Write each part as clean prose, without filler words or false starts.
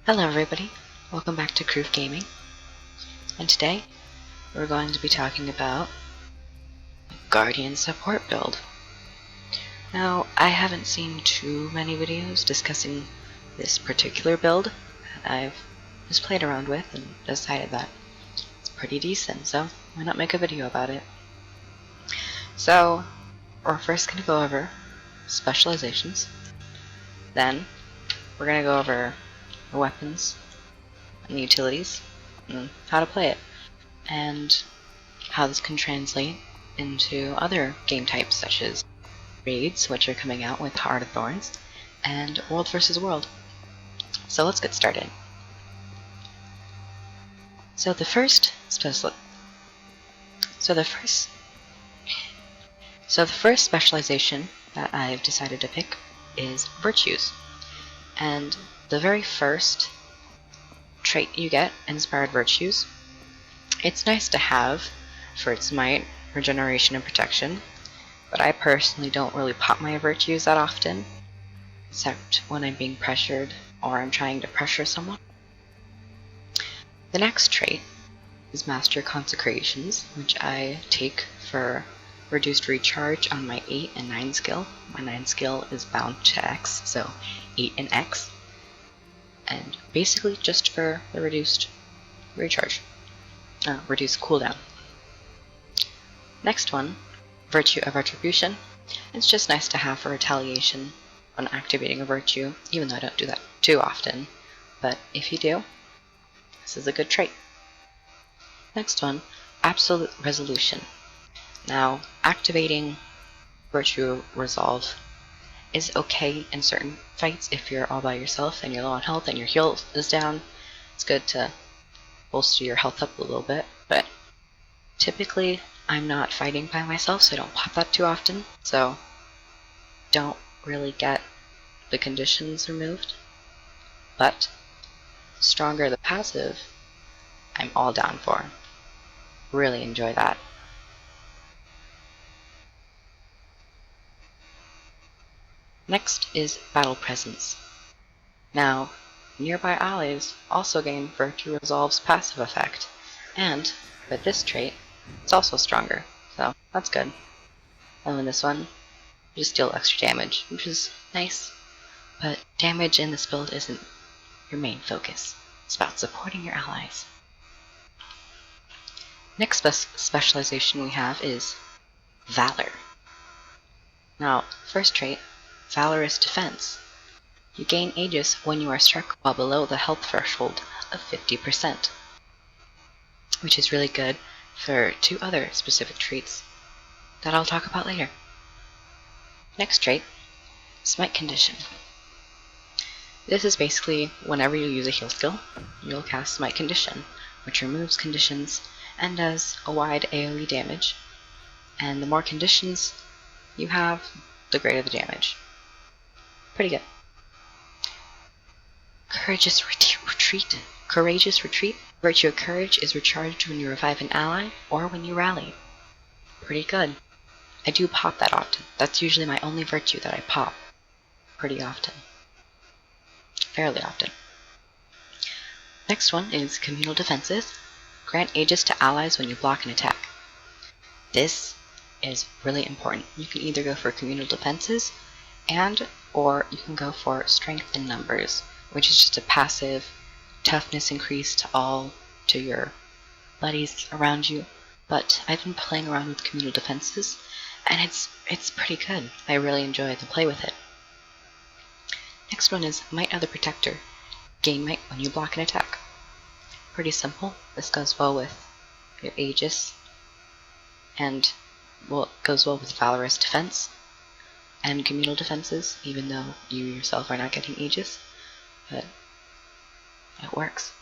Hello everybody, welcome back to Groove Gaming, and today we're going to be talking about Guardian support build. Now, I haven't seen too many videos discussing this particular build that I've just played around with and decided that it's pretty decent, so why not make a video about it? So, we're first going to go over specializations, then we're going to go over the weapons and the utilities, and how to play it, and how this can translate into other game types such as raids, which are coming out with Heart of Thorns, and World vs. World. So let's get started. So the first specialization that I've decided to pick is Virtues, and the very first trait you get, Inspired Virtues, it's nice to have for its might, regeneration, and protection, but I personally don't really pop my virtues that often, except when I'm being pressured or I'm trying to pressure someone. The next trait is Master Consecrations, which I take for reduced recharge on my 8 and 9 skill. My 9 skill is bound to X, so 8 and X, and basically just for the reduced recharge. Reduce cooldown. Next one, Virtue of Retribution. It's just nice to have for retaliation when activating a virtue, even though I don't do that too often. But if you do, this is a good trait. Next one, Absolute Resolution. Now, activating Virtue Resolve is okay in certain fights if you're all by yourself and you're low on health and your heal is down. It's good to bolster your health up a little bit, but typically I'm not fighting by myself, so I don't pop that too often, so don't really get the conditions removed. But stronger the passive, I'm all down for. Really enjoy that. Next is Battle Presence. Now, nearby allies also gain Virtue Resolve's passive effect, and with this trait, it's also stronger, so that's good. And with this one, you just deal extra damage, which is nice, but damage in this build isn't your main focus. It's about supporting your allies. Next specialization we have is Valor. Now, first trait, Valorous Defense. You gain Aegis when you are struck while below the health threshold of 50%, which is really good for two other specific traits that I'll talk about later. Next trait, Smite Condition. This is basically whenever you use a heal skill, you'll cast Smite Condition, which removes conditions and does a wide AoE damage, and the more conditions you have, the greater the damage. Pretty good. Courageous Retreat. Virtue of Courage is recharged when you revive an ally or when you rally. Pretty good. I do pop that often. That's usually my only virtue that I pop pretty often. Fairly often. Next one is Communal Defenses. Grant Aegis to allies when you block an attack. This is really important. You can either go for Communal Defenses or you can go for Strength in Numbers, which is just a passive toughness increase to your buddies around you. But I've been playing around with Communal Defenses, and it's pretty good. I really enjoy the play with it. Next one is Might of the Protector. Gain might when you block an attack. Pretty simple. This goes well with your Aegis, and goes well with Valorous Defense and Communal Defenses, even though you yourself are not getting Aegis, but it works.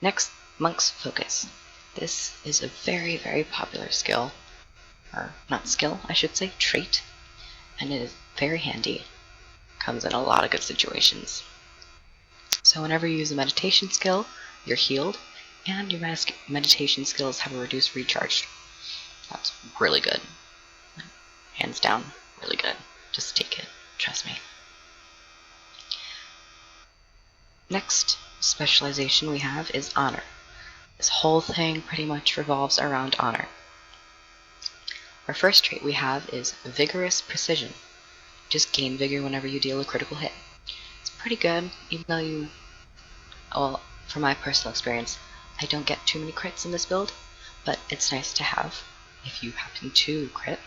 Next, Monk's Focus. This is a very, very popular skill, or not skill, I should say, trait, and it is very handy. Comes in a lot of good situations. So whenever you use a meditation skill, you're healed, and your meditation skills have a reduced recharge. That's really good. Hands down, really good. Just take it. Trust me. Next specialization we have is honor. This whole thing pretty much revolves around honor. Our first trait we have is vigorous precision. Just gain vigor whenever you deal a critical hit. It's pretty good, even though well, from my personal experience, I don't get too many crits in this build, but it's nice to have if you happen to crit.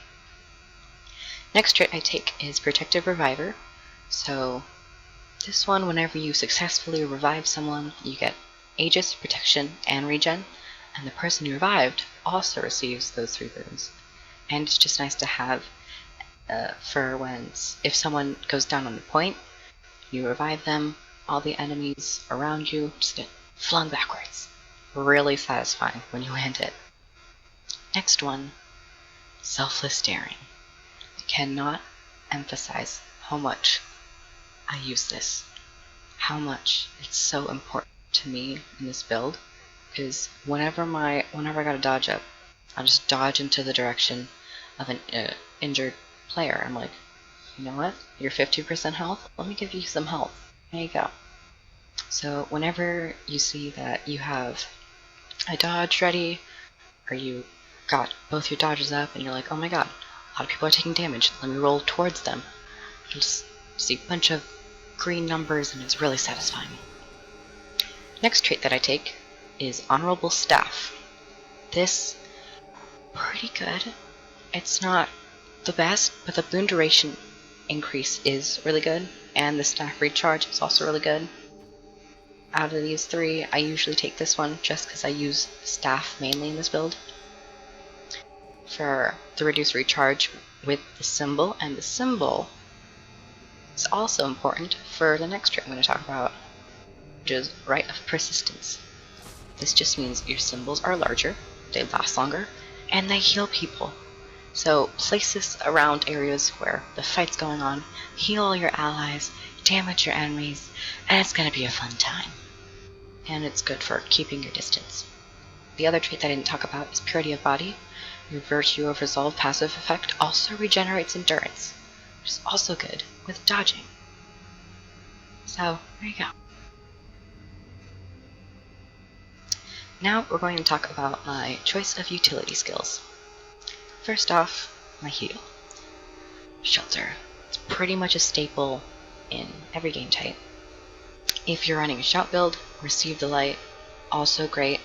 Next trait I take is Protective Reviver. So this one, whenever you successfully revive someone, you get Aegis, Protection, and Regen, and the person you revived also receives those 3 boons. And it's just nice to have for when, if someone goes down on the point, you revive them, all the enemies around you just get flung backwards. Really satisfying when you land it. Next one, Selfless Daring. I cannot emphasize how much I use this. How much it's so important to me in this build, because whenever I gotta dodge up, I'll just dodge into the direction of an injured player. I'm like, you know what? You're 50% health? Let me give you some health. There you go. So whenever you see that you have a dodge ready, or you got both your dodges up and you're like, oh my god, a lot of people are taking damage, let me roll towards them. You just see a bunch of green numbers and it's really satisfying. Next trait that I take is Honorable Staff. This, pretty good. It's not the best, but the boon duration increase is really good, and the staff recharge is also really good. Out of these 3, I usually take this one just because I use staff mainly in this build for the reduced recharge with the symbol, and the symbol is also important for the next trait I'm going to talk about, which is Rite of Persistence. This just means your symbols are larger, they last longer, and they heal people. So place this around areas where the fight's going on, heal all your allies, damage your enemies, and it's going to be a fun time. And it's good for keeping your distance. The other trait that I didn't talk about is Purity of Body. Your Virtue of Resolve passive effect also regenerates endurance, which is also good with dodging. So, there you go. Now we're going to talk about my choice of utility skills. First off, my heal. Shelter. It's pretty much a staple in every game type. If you're running a shout build, Receive the Light, also great,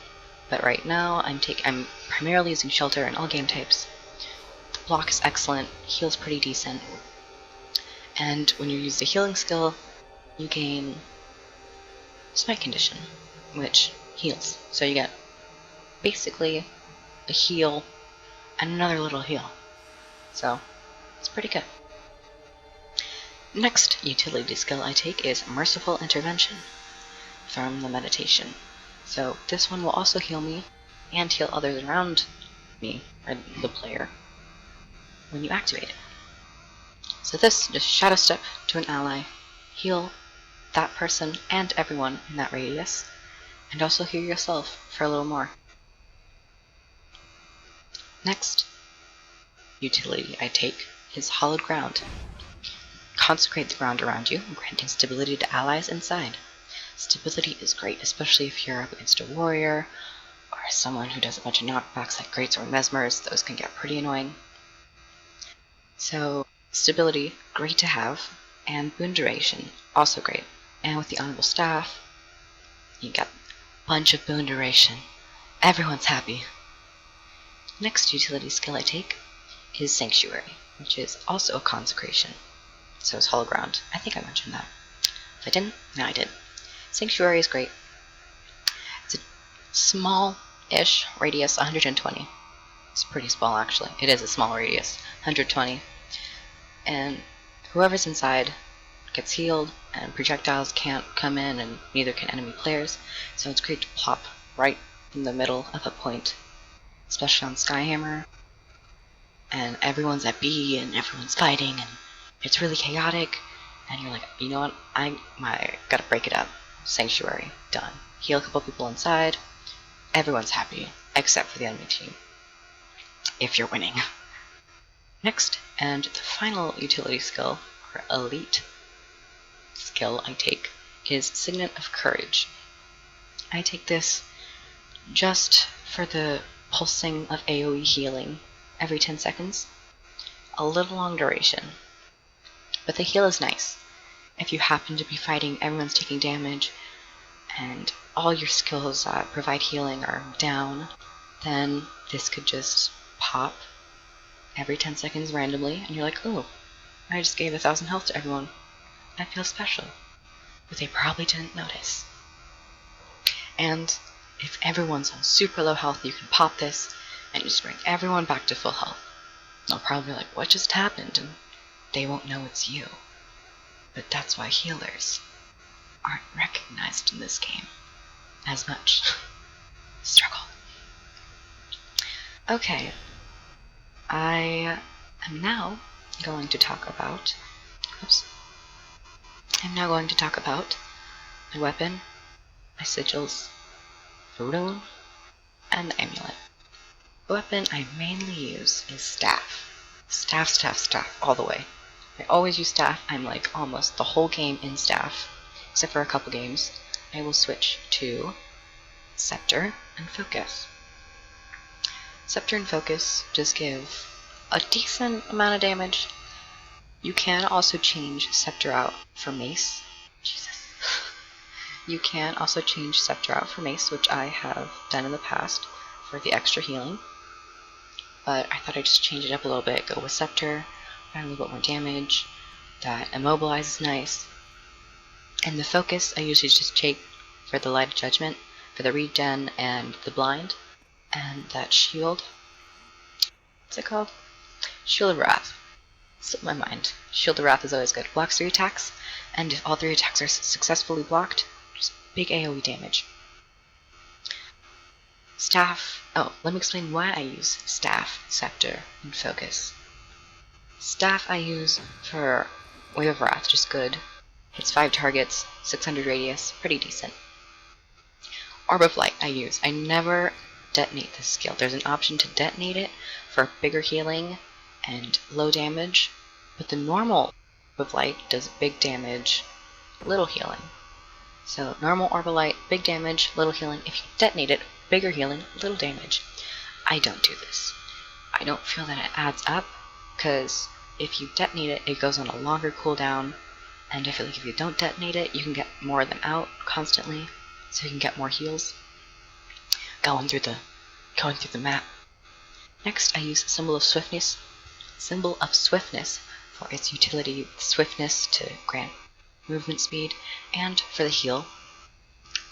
but right now I'm primarily using Shelter in all game types. The block is excellent, heal's pretty decent, and when you use the healing skill, you gain Smite Condition, which heals. So you get basically a heal and another little heal. So it's pretty good. Next utility skill I take is Merciful Intervention from the Meditation. So this one will also heal me and heal others around me, or the player, when you activate it. So this, just Shadow Step to an ally, heal that person and everyone in that radius, and also heal yourself for a little more. Next utility I take is Hallowed Ground. Consecrate the ground around you, granting stability to allies inside. Stability is great, especially if you're up against a warrior, or someone who does a bunch of knockbacks like Greatsword Mesmers. Those can get pretty annoying. So, stability, great to have, and boon duration, also great. And with the Honorable Staff, you get a bunch of boon duration. Everyone's happy. Next utility skill I take is Sanctuary, which is also a consecration. So is Hallowed Ground. I think I mentioned that. If I didn't, now I did. Sanctuary is great. It's a small-ish radius, 120. It's pretty small, actually. It is a small radius, 120. And whoever's inside gets healed, and projectiles can't come in, and neither can enemy players. So it's great to pop right in the middle of a point, especially on Skyhammer. And everyone's at B, and everyone's fighting, and it's really chaotic. And you're like, you know what? I gotta break it up. Sanctuary, done. Heal a couple people inside. Everyone's happy, except for the enemy team, if you're winning. Next, and the final utility skill, or elite skill I take, is Signet of Courage. I take this just for the pulsing of AoE healing every 10 seconds. A little long duration, but the heal is nice. If you happen to be fighting, everyone's taking damage, and all your skills that provide healing are down, then this could just pop every 10 seconds randomly, and you're like, oh, I just gave 1,000 health to everyone. I feel special. But they probably didn't notice. And if everyone's on super low health, you can pop this and just bring everyone back to full health. They'll probably be like, what just happened? And they won't know it's you. But that's why healers aren't recognized in this game as much. Struggle. Okay. I am now going to talk about my weapon, my sigils, the rune, and the amulet. The weapon I mainly use is staff. Staff, all the way. I always use staff. I'm like almost the whole game in staff, except for a couple games. I will switch to scepter and focus. Scepter and focus just give a decent amount of damage. You can also change scepter out for mace. Jesus. You can also change scepter out for mace, which I have done in the past for the extra healing. But I thought I'd just change it up a little bit, go with scepter, add a little bit more damage. That immobilize is nice. And the focus I usually just take for the light of judgment, for the regen and the blind. And that shield, what's it called? Shield of Wrath. Slipped my mind. Shield of Wrath is always good. Blocks 3 attacks, and if all 3 attacks are successfully blocked, just big AoE damage. Staff. Oh, let me explain why I use staff, scepter, and focus. Staff I use for Wave of Wrath, just good. Hits 5 targets, 600 radius, pretty decent. Orb of Light I use. I never detonate this skill. There's an option to detonate it for bigger healing and low damage, but the normal Orb of Light does big damage, little healing. So normal Orb of Light, big damage, little healing. If you detonate it, bigger healing, little damage. I don't do this. I don't feel that it adds up, because if you detonate it, it goes on a longer cooldown, and I feel like if you don't detonate it, you can get more of them out constantly, so you can get more heals going through the map. Next, I use Symbol of Swiftness for its utility, swiftness to grant movement speed, and for the heal.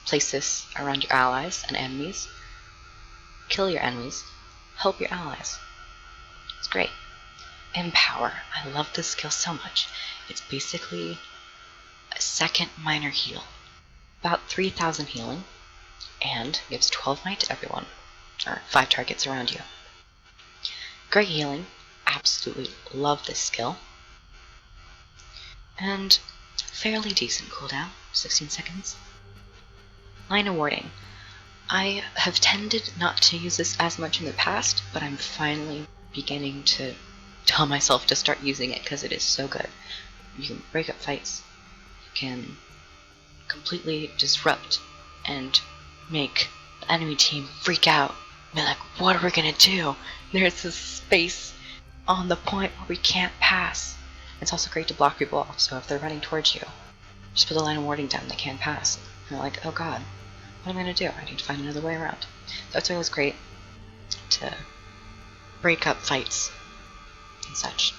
Place this around your allies and enemies. Kill your enemies. Help your allies. It's great. Empower. I love this skill so much. It's basically a second minor heal. About 3,000 healing, and gives 12 might to everyone, or 5 targets around you. Great healing. Absolutely love this skill. And fairly decent cooldown, 16 seconds. Line of Warding. I have tended not to use this as much in the past, but I'm finally beginning to tell myself to start using it because it is so good. You can break up fights, you can completely disrupt and make the enemy team freak out. Be like, what are we gonna do? There's this space on the point where we can't pass. It's also great to block people off, so if they're running towards you, just put a line of warding down, they can't pass. And they're like, oh god, what am I gonna do? I need to find another way around. That's always great to break up fights and such.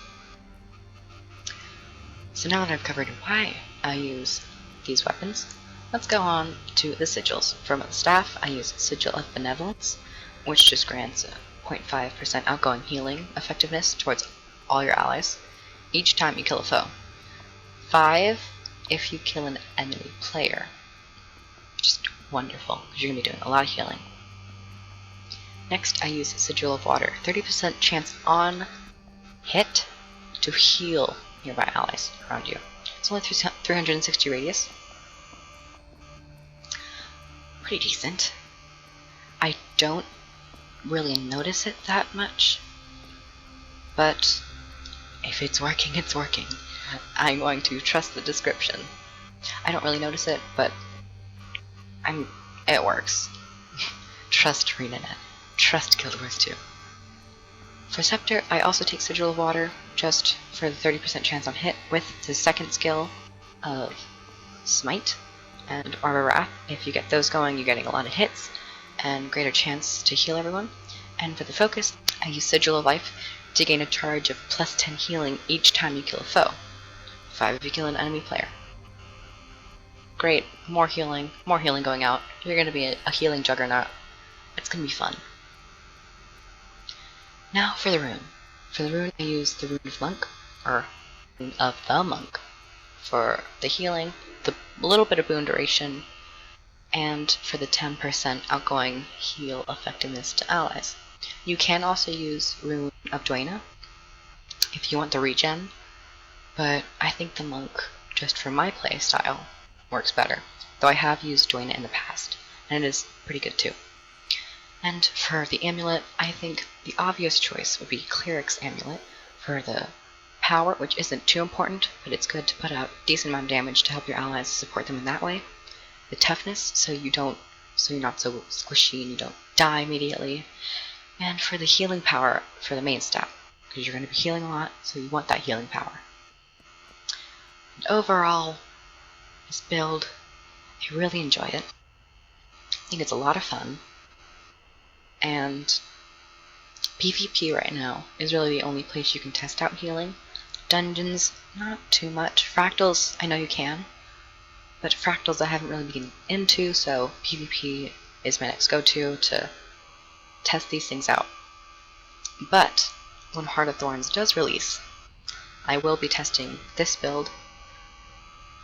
So now that I've covered why I use these weapons, let's go on to the sigils. For my staff, I use Sigil of Benevolence, which just grants a 0.5% outgoing healing effectiveness towards all your allies each time you kill a foe. 5 if you kill an enemy player. Just wonderful, because you're going to be doing a lot of healing. Next, I use Sigil of Water. 30% chance on hit to heal nearby allies around you. It's only 360 radius. Pretty decent. I don't really notice it that much, but if it's working, it's working. I'm going to trust the description. I don't really notice it, but it works. Trust ArenaNet. Trust Guild Wars 2. For Scepter, I also take Sigil of Water, just for the 30% chance on hit, with the second skill of Smite and Arbor Wrath. If you get those going, you're getting a lot of hits, and greater chance to heal everyone. And for the focus, I use Sigil of Life to gain a charge of plus 10 healing each time you kill a foe. 5 if you kill an enemy player. Great, more healing going out. You're going to be a healing juggernaut. It's going to be fun. Now for the rune. For the rune, I use the Rune of Monk, or Rune of the Monk, for the healing, the little bit of boon duration, and for the 10% outgoing heal effectiveness to allies. You can also use Rune of Dwayna if you want the regen, but I think the Monk, just for my play style, works better, though I have used Dwayna in the past, and it is pretty good too. And for the amulet, I think the obvious choice would be Cleric's Amulet for the power, which isn't too important, but it's good to put out a decent amount of damage to help your allies support them in that way. The toughness, so you're not so squishy and you don't die immediately. And for the healing power for the main stat, because you're going to be healing a lot, so you want that healing power. And overall, this build, I really enjoy it. I think it's a lot of fun. And PvP right now is really the only place you can test out healing. Dungeons, not too much. Fractals, I know you can, but Fractals I haven't really been into, so PvP is my next go-to to test these things out. But when Heart of Thorns does release, I will be testing this build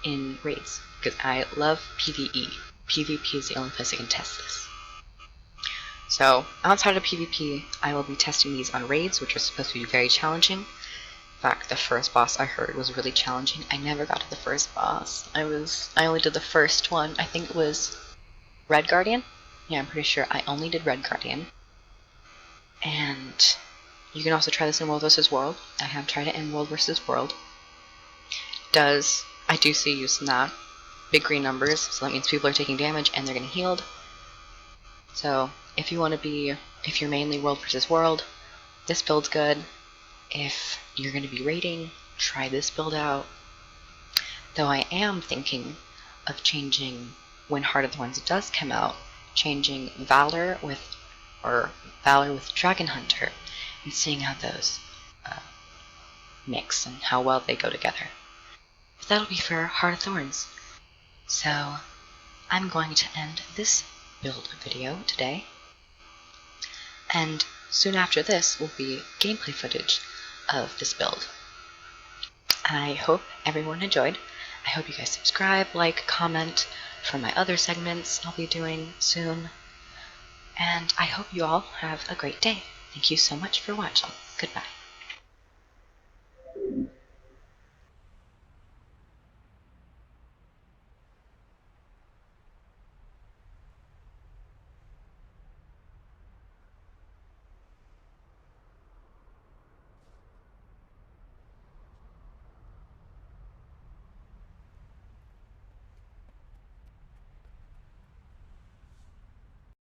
in raids, because I love PvE. PvP is the only place I can test this. So, outside of PvP, I will be testing these on raids, which are supposed to be very challenging. In fact, the first boss I heard was really challenging. I never got to the first boss. I only did the first one. I think it was Red Guardian? Yeah, I'm pretty sure I only did Red Guardian. And you can also try this in World vs. World. I have tried it in World vs. World. I do see use in that. Big green numbers, so that means people are taking damage and they're getting healed. So, if you're mainly World vs. World, this build's good. If you're going to be raiding, try this build out. Though I am thinking of changing, when Heart of Thorns does come out, changing Valor with Dragon Hunter, and seeing how those mix and how well they go together. But that'll be for Heart of Thorns. So, I'm going to end this build video today, and soon after this will be gameplay footage of this build. I hope everyone enjoyed. I hope you guys subscribe, like, comment for my other segments I'll be doing soon, and I hope you all have a great day. Thank you so much for watching. Goodbye.